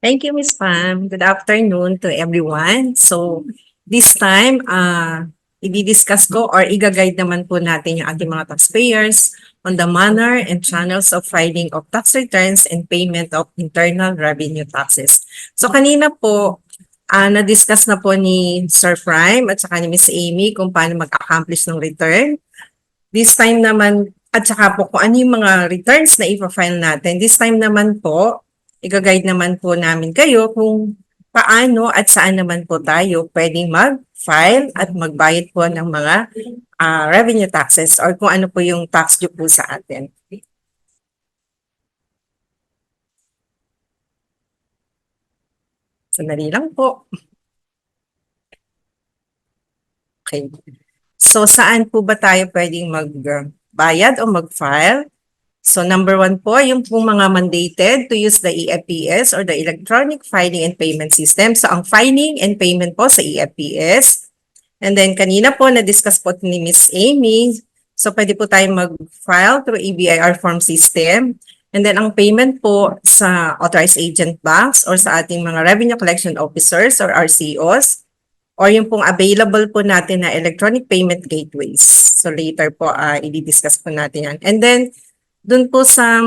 Thank you, Ms. Pam. Good afternoon to everyone. So, this time, i-discuss ko or i-guide naman po natin yung ating mga taxpayers on the manner and channels of filing of tax returns and payment of internal revenue taxes. So, kanina po, na-discuss na po ni Sir Prime at saka ni Ms. Amy kung paano mag-accomplish ng return. This time naman, at saka po kung ano yung mga returns na ipa-file natin. This time naman po, i-guide naman po namin kayo kung paano at saan naman po tayo pwedeng mag-file at magbayad po ng mga revenue taxes or kung ano po yung tax due po sa atin. Sandali lang po. Okay. So, saan po ba tayo pwedeng magbayad o mag-file? So, number 1 po, yung pong mga mandated to use the EFPS or the Electronic Filing and Payment System. So, ang filing and payment po sa EFPS. And then, kanina po, na-discuss po ni Ms. Amy. So, pwede po tayong mag-file through EBIR form system. And then, ang payment po sa authorized agent banks or sa ating mga revenue collection officers or RCOs or yung pong available po natin na electronic payment gateways. So, later po, i-discuss po natin yan. And then, dun po sa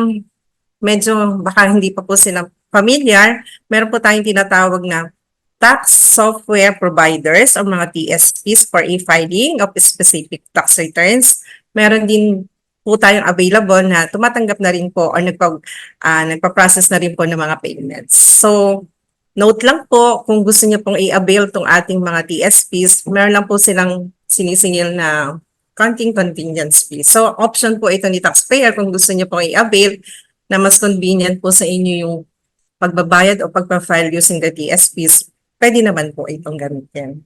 medyo baka hindi pa po sila familiar, meron po tayong tinatawag na tax software providers o mga TSPs for e-filing of specific tax returns. Meron din po tayong available na tumatanggap na rin po or nagpa-process na rin po ng mga payments. So, note lang po, kung gusto niyo pong i-avail tong ating mga TSPs, meron lang po silang sinisingil na counting convenience fee. So, option po ito ni taxpayer kung gusto niyo pong i-avail na mas convenient po sa inyo yung pagbabayad o pagpa-file using the TSPs, pwede naman po itong gamitin.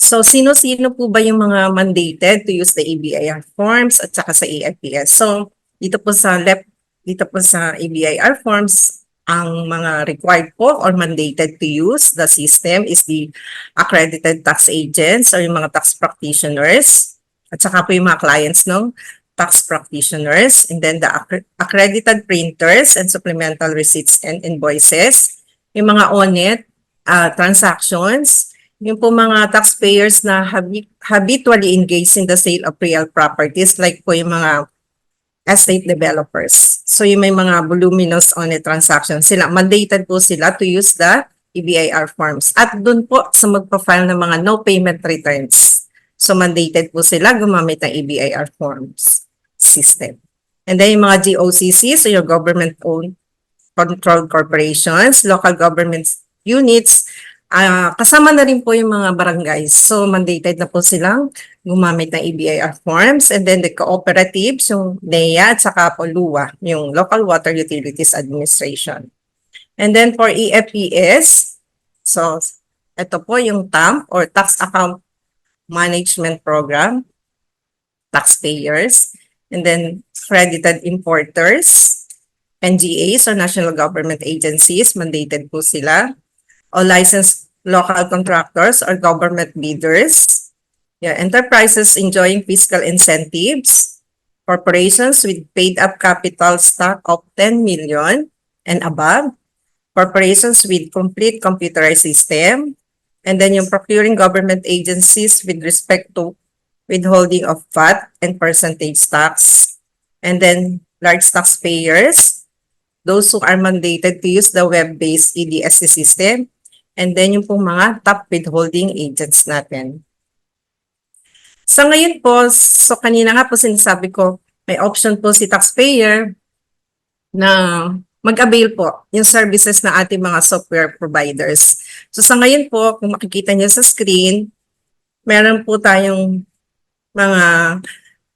So, sino-sino po ba yung mga mandated to use the EBIR forms at saka sa EFPS? So, dito po sa left, dito po sa EBIR forms, ang mga required po or mandated to use the system is the accredited tax agents or yung mga tax practitioners at saka po yung mga clients ng tax practitioners, and then the accredited printers and supplemental receipts and invoices, yung mga audit transactions, yung po mga taxpayers na habitually engaged in the sale of real properties like po yung mga estate developers. So yung may mga voluminous audit transactions, sila, mandated po sila to use the EBIR forms. At dun po sa magpa-file ng mga no payment returns. So mandated po sila gumamit ng EBIR forms system. And then yung mga GOCCs, so your government-owned controlled corporations, local government units, kasama na rin po yung mga barangays. So mandated na po silang gumamit ng EBIR forms, and then the cooperatives, yung NEA at saka po LUA, yung Local Water Utilities Administration. And then for EFPS, so ito po yung TAMP or Tax Account Management Program, taxpayers, and then accredited importers, NGAs or national government agencies, mandated po sila, o licensed local contractors or government bidders, enterprises enjoying fiscal incentives, corporations with paid-up capital stock of 10 million and above, corporations with complete computerized system, and then yung procuring government agencies with respect to withholding of VAT and percentage tax, and then large taxpayers, those who are mandated to use the web-based EDSC system, and then yung pong mga top withholding agents natin. Sa ngayon po, so kanina nga po sinasabi ko, may option po si taxpayer na mag-avail po yung services na ating mga software providers. So sa ngayon po, kung makikita niyo sa screen, meron po tayong mga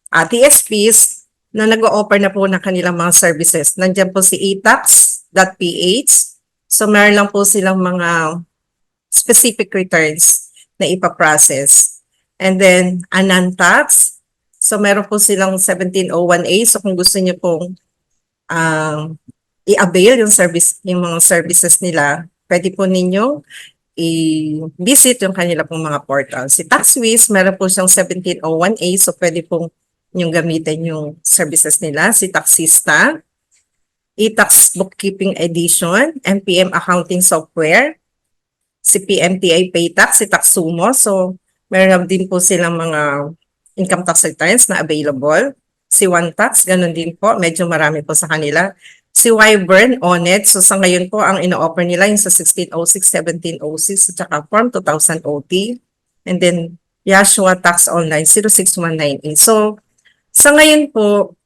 TSPs na nag-o-offer na po ng kanilang mga services. Nandiyan po si etax.ph. So meron lang po silang mga specific returns na ipaprocess. And then Anantax. So meron po silang 1701A. So kung gusto niyo pong i-avail yung mga services nila, pwede po ninyo i-visit yung kanila pong mga portal. Si TaxWiz, meron po siyang 1701A. So pwede pong yung gamitin yung services nila, si Taxista, e-Tax Bookkeeping Edition, NPM Accounting Software, si PMTI Paytax, si Taxumo. So, meron din po silang mga income tax returns na available. Si OneTax, ganun din po. Medyo marami po sa kanila. Si Wyvern, Onet. So, sa ngayon po, ang ino-offer nila yung sa 1606, 1706, at saka Form 2000 OT. And then, Yashua Tax Online, 06198. So, sa ngayon po,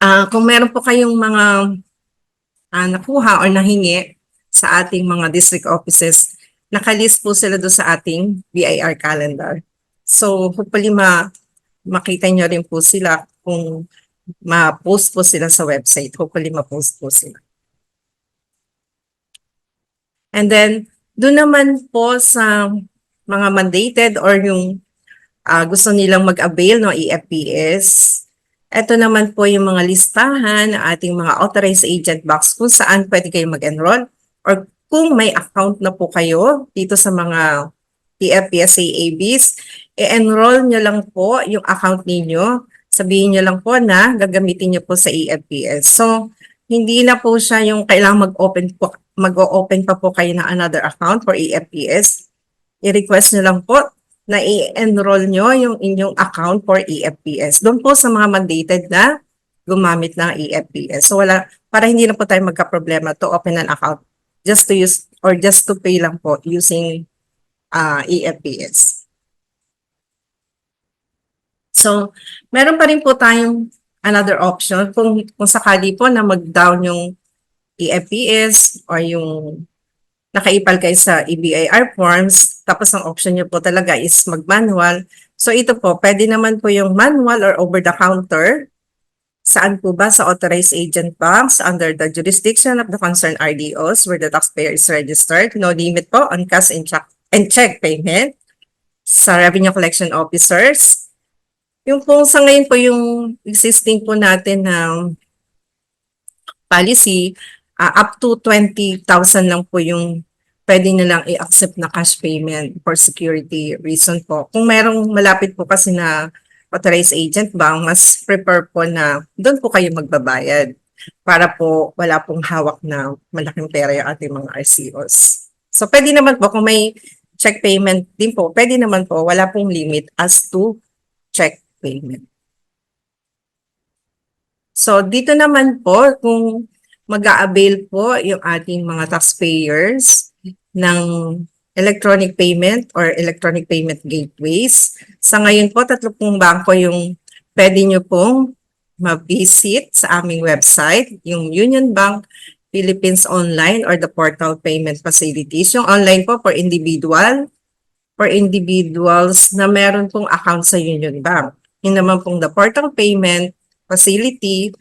kung meron po kayong mga nakuha or nahingi sa ating mga district offices, nakalist po sila doon sa ating BIR calendar. So, hopefully makita nyo rin po sila kung ma-post po sila sa website. Hopefully ma-post po sila. And then, doon naman po sa mga mandated or yung gusto nilang mag-avail ng EFPS, ito naman po yung mga listahan ng ating mga authorized agent box kung saan pwede kayo mag-enroll or kung may account na po kayo dito sa mga EFPS AABs, i-enroll nyo lang po yung account ninyo. Sabihin nyo lang po na gagamitin nyo po sa EFPS. So, hindi na po siya yung kailangan mag-open pa po kayo ng another account for EFPS. I-request nyo lang po na i-enroll nyo yung inyong account for EFPS. Doon po sa mga mandated na gumamit ng EFPS. So para hindi na po tayo magka-problema to open an account just to use or just to pay lang po using EFPS. So meron pa rin po tayong another option kung sakali po na mag-down yung EFPS or yung nakaipal kayo sa EBIR forms, tapos ang option nyo po talaga is mag-manual. So ito po, pwede naman po yung manual or over-the-counter. Saan po ba? Sa authorized agent banks under the jurisdiction of the concerned RDOs where the taxpayer is registered. No limit po on cash and check payment sa revenue collection officers. Yung po sa ngayon po yung existing po natin na policy, up to 20,000 lang po yung pwede nilang i-accept na cash payment for security reason po. Kung merong malapit po kasi na authorized agent bank, mas prefer po na doon po kayo magbabayad para po wala pong hawak na malaking pera yung ating mga RCOs. So pwede naman po kung may check payment din po, pwede naman po wala pong limit as to check payment. So dito naman po kung mag-a-avail po yung ating mga taxpayers ng electronic payment or electronic payment gateways. Sa ngayon po, 3 bangko yung pwede nyo pong ma-visit sa aming website, yung Union Bank Philippines Online or the Portal Payment Facilities. Yung online po for individuals na meron pong account sa Union Bank. Yung naman pong the Portal Payment Facility,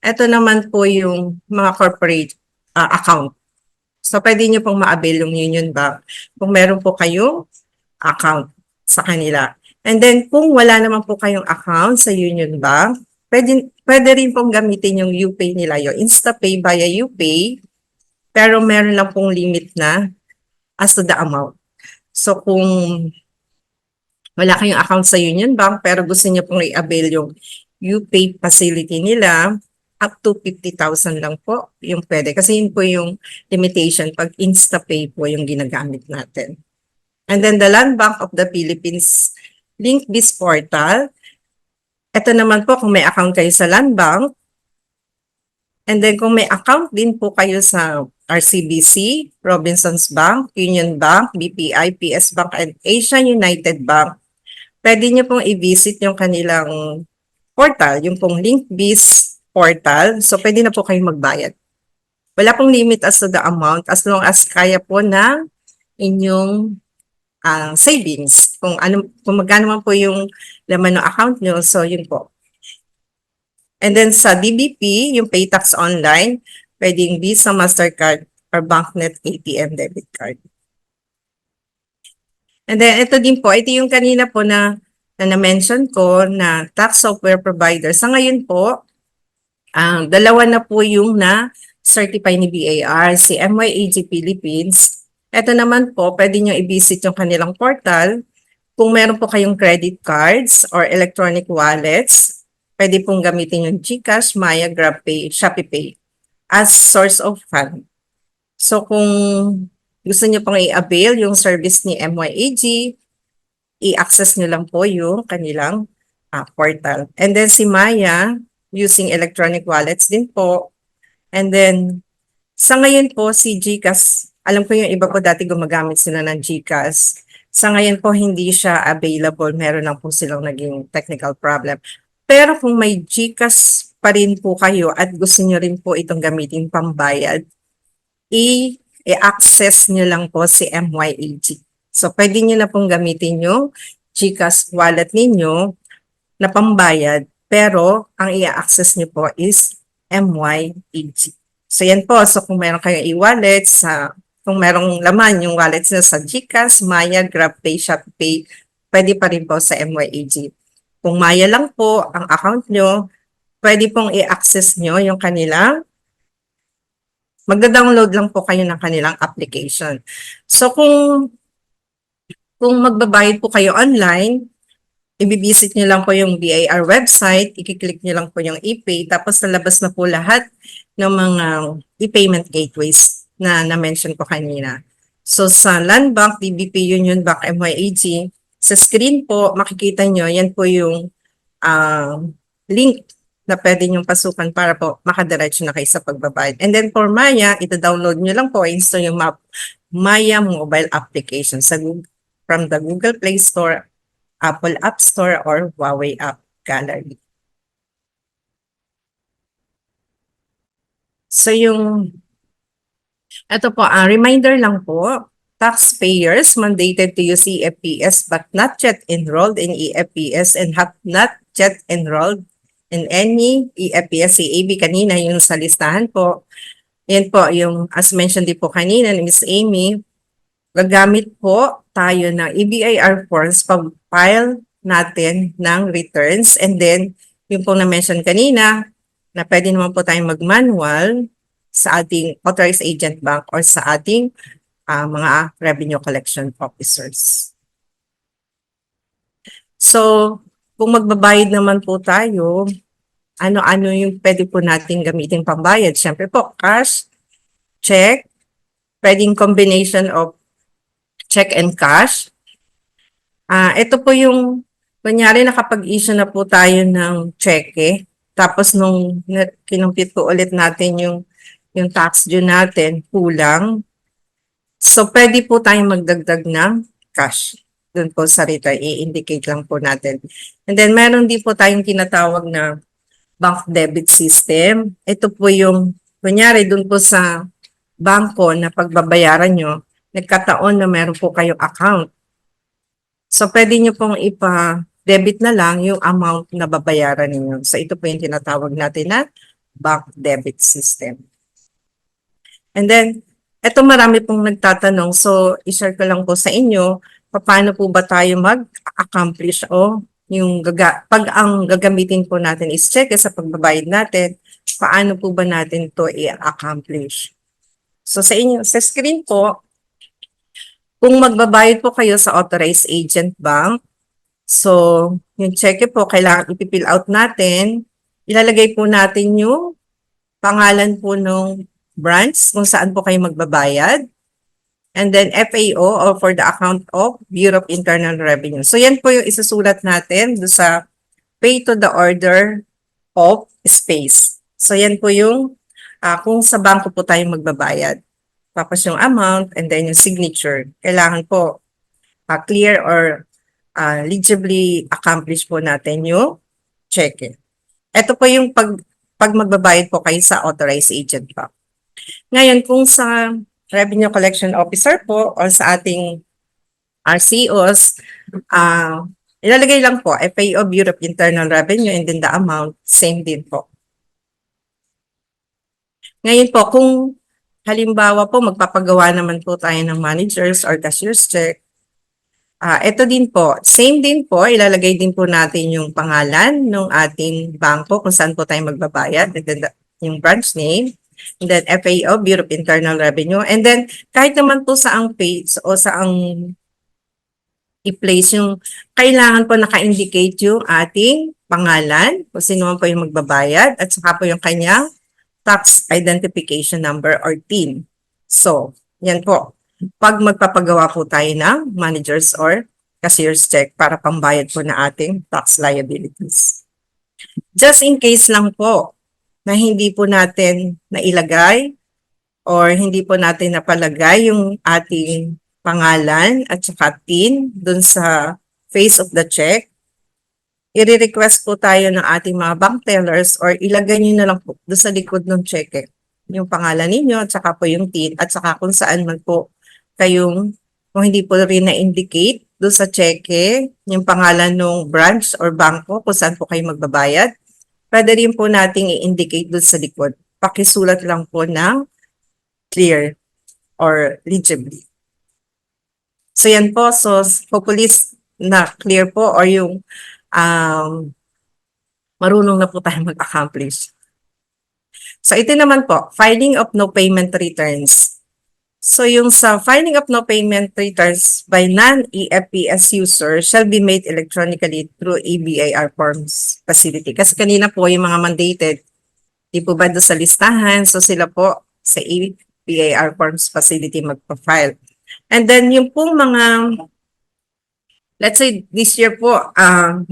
ito naman po yung mga corporate account. So, pwede nyo pong ma-avail yung Union Bank kung meron po kayong account sa kanila. And then, kung wala naman po kayong account sa Union Bank, pwede rin pong gamitin yung UPay nila, yung InstaPay via UPay, pero meron lang pong limit na as to the amount. So, kung wala kayong account sa Union Bank, pero gusto nyo pong i-avail yung UPay facility nila, up to 50,000 lang po yung pwede. Kasi yun po yung limitation pag InstaPay po yung ginagamit natin. And then the Land Bank of the Philippines LinkBiz Portal. Ito naman po kung may account kayo sa Land Bank. And then kung may account din po kayo sa RCBC, Robinsons Bank, Union Bank, BPI, PS Bank, and Asian United Bank, pwede nyo pong i-visit yung kanilang portal, yung pong LinkBiz Portal. So, pwede na po kayong magbayad. Wala pong limit as to the amount as long as kaya po na inyong savings. Kung magkano man po yung laman ng account nyo, so yun po. And then sa DBP, yung Paytax Online, pwedeng Visa, Mastercard, or BancNet ATM debit card. And then ito din po, ito yung kanina po na na-mention ko na tax software provider. Sa ngayon po, dalawa na po yung na-certify ni BIR, si MYAG Philippines. Ito naman po, pwede nyo i-visit yung kanilang portal. Kung meron po kayong credit cards or electronic wallets, pwede pong gamitin yung GCash, Maya, GrabPay, ShopeePay as source of fund. So kung gusto niyo pong i-avail yung service ni MYAG, i-access niyo lang po yung kanilang portal. And then si Maya, using electronic wallets din po. And then sa ngayon po si GCash, alam ko yung iba po dati gumagamit sila ng GCash. Sa ngayon po hindi siya available, meron lang po silang naging technical problem. Pero kung may GCash pa rin po kayo at gusto niyo rin po itong gamitin pambayad, i-access nyo lang po si MYAG. So, pwede nyo na pong gamitin yung GCash wallet ninyo na pambayad, pero ang i-access nyo po is MYAG. So, yan po. So, kung meron kayong e-wallet, kung merong laman yung wallets nyo sa GCash, Maya, GrabPay, ShopeePay, pwede pa rin po sa MYAG. Kung Maya lang po ang account nyo, pwede pong i-access nyo yung kanilang magda-download lang po kayo ng kanilang application. So kung magbabayad po kayo online, i-visit nyo lang po yung BIR website, i-click nyo lang po yung ePay, tapos nalabas na po lahat ng mga e-payment gateways na na-mention ko kanina. So sa Land Bank, DBP Union Bank, MYAG, sa screen po, makikita nyo, yan po yung link na pwede nyong pasukan para po makadiretso na kayo sa pagbabayad. And then for Maya, ito-download nyo lang po, install yung Maya mobile application from the Google Play Store, Apple App Store, or Huawei App Gallery. So ito po, reminder lang po, taxpayers mandated to use EFPS but not yet enrolled in EFPS and have not yet enrolled in any EFPS CAB kanina yung sa listahan po. Yan po yung as mentioned din po kanina ni Ms. Amy, gagamit po tayo ng EBIR forms pag-file natin ng returns, and then yung po na-mention kanina na pwede naman po tayong mag-manual sa ating authorized agent bank or sa ating mga revenue collection officers. So, kung magbabayad naman po tayo, ano-ano yung pwede po natin gamitin pambayad? Siyempre po, cash, check, pwedeng combination of check and cash. Ito po yung, kunyari nakapag-issue na po tayo ng cheque, tapos nung kinumpit po ulit natin yung tax due natin, kulang. So, pwede po tayong magdagdag ng cash. Doon po sa return, i-indicate lang po natin. And then, meron din po tayong tinatawag na bank debit system. Ito po yung, kunyari, doon po sa bangko na pagbabayaran nyo, nagkataon na meron po kayong account. So, pwede nyo pong ipa-debit na lang yung amount na babayaran ninyo. So, ito po yung tinatawag natin na bank debit system. And then, ito marami pong nagtatanong. So, i-share ko lang po sa inyo, paano po ba tayo mag-accomplish o pag ang gagamitin po natin is check sa pagbabayad natin, paano po ba natin to i-accomplish? So, sa inyo, sa screen po, kung magbabayad po kayo sa authorized agent bank, so, yung check po, kailangan ipipill out natin, ilalagay po natin yung pangalan po ng branch kung saan po kayo magbabayad. And then FAO or for the account of Bureau of Internal Revenue. So yan po yung isusulat natin do sa pay to the order of space. So yan po yung kung sa bangko po tayo magbabayad. Tapos yung amount and then yung signature. Kailangan po clear or legibly accomplish po natin yung check. Ito po yung pag magbabayad po kayo sa authorized agent po. Ngayon, kung sa Revenue Collection Officer po o sa ating RCOs, ilalagay lang po FAO Bureau of Internal Revenue and then the amount, same din po. Ngayon po, kung halimbawa po magpapagawa naman po tayo ng managers or cashier's check, ito din po, same din po, ilalagay din po natin yung pangalan ng ating bangko kung saan po tayo magbabayad, and then yung branch name, and then FAO, Bureau of Internal Revenue. And then, kahit naman po sa ang page o sa ang i-place yung, kailangan po naka-indicate yung ating pangalan, kung sino man po yung magbabayad, at saka po yung kanyang tax identification number or TIN. So, yan po. Pag magpapagawa po tayo ng managers or cashier's check para pambayad po na ating tax liabilities. Just in case lang po na hindi po natin nailagay or hindi po natin napalagay yung ating pangalan at saka TIN dun sa face of the check, i-request po tayo ng ating mga bank tellers or ilagay nyo na lang po doon sa likod ng cheque yung pangalan ninyo at saka po yung TIN at saka kung saan man po kayong, kung hindi po rin na-indicate doon sa cheque yung pangalan ng branch or bangko kung saan po kayo magbabayad, pwede rin po nating i-indicate doon sa likod. Pakisulat lang po ng clear or legibly. So yan po, so hopefully na clear po or yung marunong na po tayo mag-accomplish. So ito naman po, filing of no payment returns. So yung sa filing of no payment returns by non-EFPS user shall be made electronically through EBIR forms facility. Kasi kanina po yung mga mandated, di po ba doon sa listahan, so sila po sa EBIR forms facility magpa-file. And then yung pong mga let's say this year po,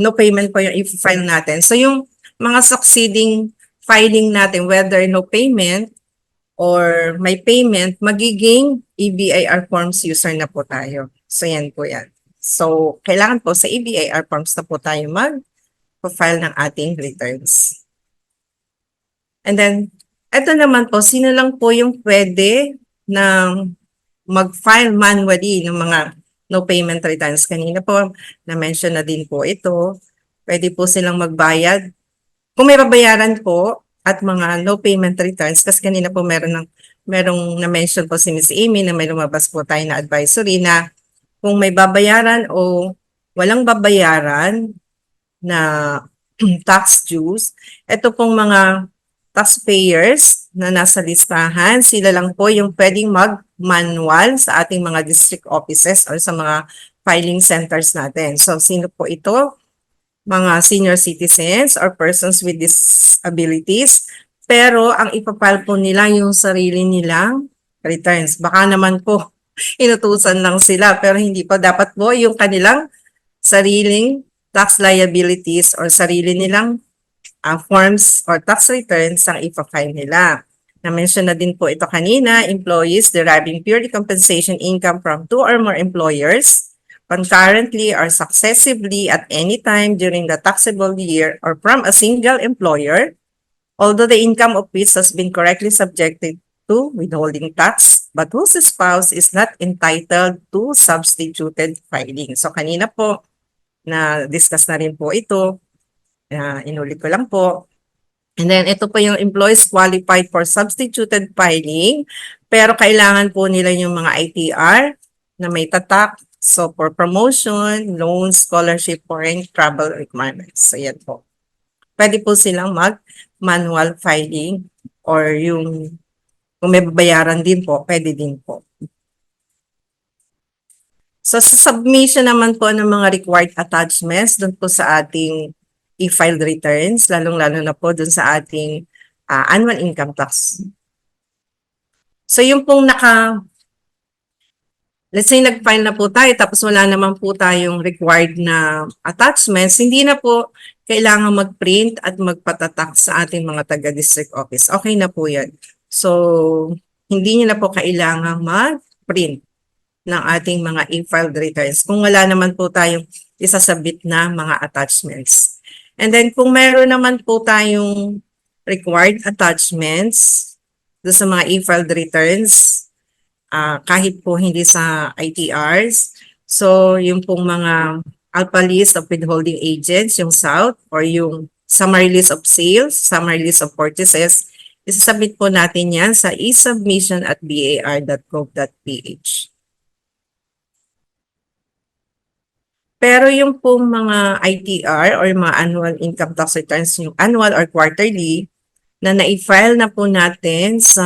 no payment po yung i-file natin. So yung mga succeeding filing natin, whether no payment or may payment, magiging EBIR forms user na po tayo. So yan po yan. So kailangan po sa EBIR forms na po tayo mag-file ng ating returns. And then, ito naman po, sino lang po yung pwede na mag-file manually ng mga no payment returns. Kanina po, na-mention na din po ito. Pwede po silang magbayad. Kung may babayaran po at mga no payment returns, kasi kanina po merong na-mention po si Ms. Amy na may lumabas po tayo na advisory na kung may babayaran o walang babayaran na tax dues, ito pong mga taxpayers na nasa listahan, sila lang po yung pwedeng mag-manual sa ating mga district offices or sa mga filing centers natin. So, sino po ito? Mga senior citizens or persons with disabilities. Pero, ang ipapile po nila yung sarili nilang returns. Baka naman po, inutusan lang sila. Pero hindi po. Dapat po yung kanilang sariling tax liabilities or sarili nilang forms or tax returns ang ipafile nila. Na-mention na din po ito kanina, employees deriving purely compensation income from two or more employers concurrently or successively at any time during the taxable year or from a single employer, although the income of which has been correctly subjected to withholding tax, but whose spouse is not entitled to substituted filing. So kanina po, na-discuss na rin po ito. Inulit ko lang po. And then, ito po yung employees qualified for substituted filing, pero kailangan po nila yung mga ITR na may tatak. So, for promotion, loans, scholarship, foreign travel requirements. So, yan po. Pwede po silang mag-manual filing or yung kung may babayaran din po, pwede din po. So, sa submission naman po ng mga required attachments doon po sa ating e-filed returns, lalong-lalo na po dun sa ating annual income tax. So yung pong let's say nag-file na po tayo tapos wala naman po tayong required na attachments, hindi na po kailangan mag-print at magpatatak sa ating mga taga-district office. Okay na po yan. So hindi niyo na po kailangan mag-print ng ating mga e-filed returns kung wala naman po tayong isasabit na mga attachments. And then kung meron naman po tayong required attachments doon sa mga e-filed returns, kahit po hindi sa ITRs, so yung pong mga ALPA list of withholding agents, yung SOUT, or yung summary list of sales, summary list of purchases, isasubmit po natin yan sa e-submission@bar.gov.ph. Pero yung pong mga ITR or mga annual income tax returns, yung annual or quarterly, na na-file na po natin sa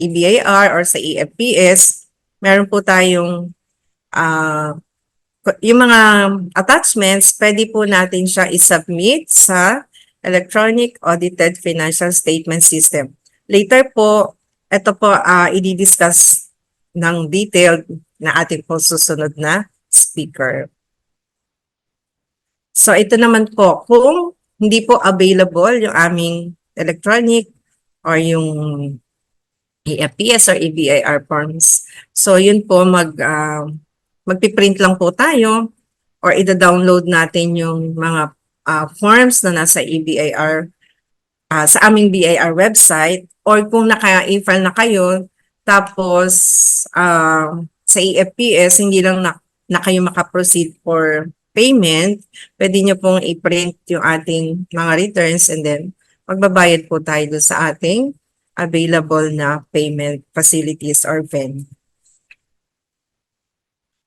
EBIR or sa EFPS, meron po tayong yung mga attachments, pwede po natin siya i-submit sa Electronic Audited Financial Statement System. Later po, ito po i-discuss ng detailed na ating po susunod na speaker. So ito naman po, kung hindi po available yung aming electronic or yung EFPS or EBIR forms. So yun po, magpiprint lang po tayo or ida-download natin yung mga forms na nasa EBIR sa aming BIR website, or kung naka-e-file na kayo, tapos sa EFPS, hindi lang na kayo makaproceed for payment, pwede nyo pong i-print yung ating mga returns and then magbabayad po tayo doon sa ating available na payment facilities or VEN.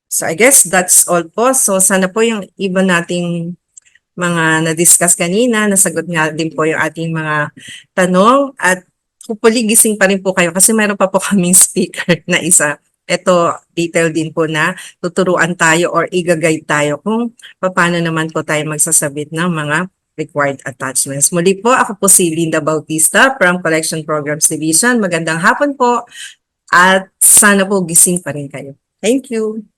So I guess that's all po. So sana po yung iba nating mga na-discuss kanina, nasagot nga din po yung ating mga tanong at hopefully gising pa rin po kayo kasi meron pa po kaming speaker na isa. Ito, detail din po na tuturuan tayo or i-guide tayo kung paano naman po tayo magsasabit ng mga required attachments. Muli po, ako po si Linda Bautista from Collection Programs Division. Magandang hapon po at sana po gising pa rin kayo. Thank you.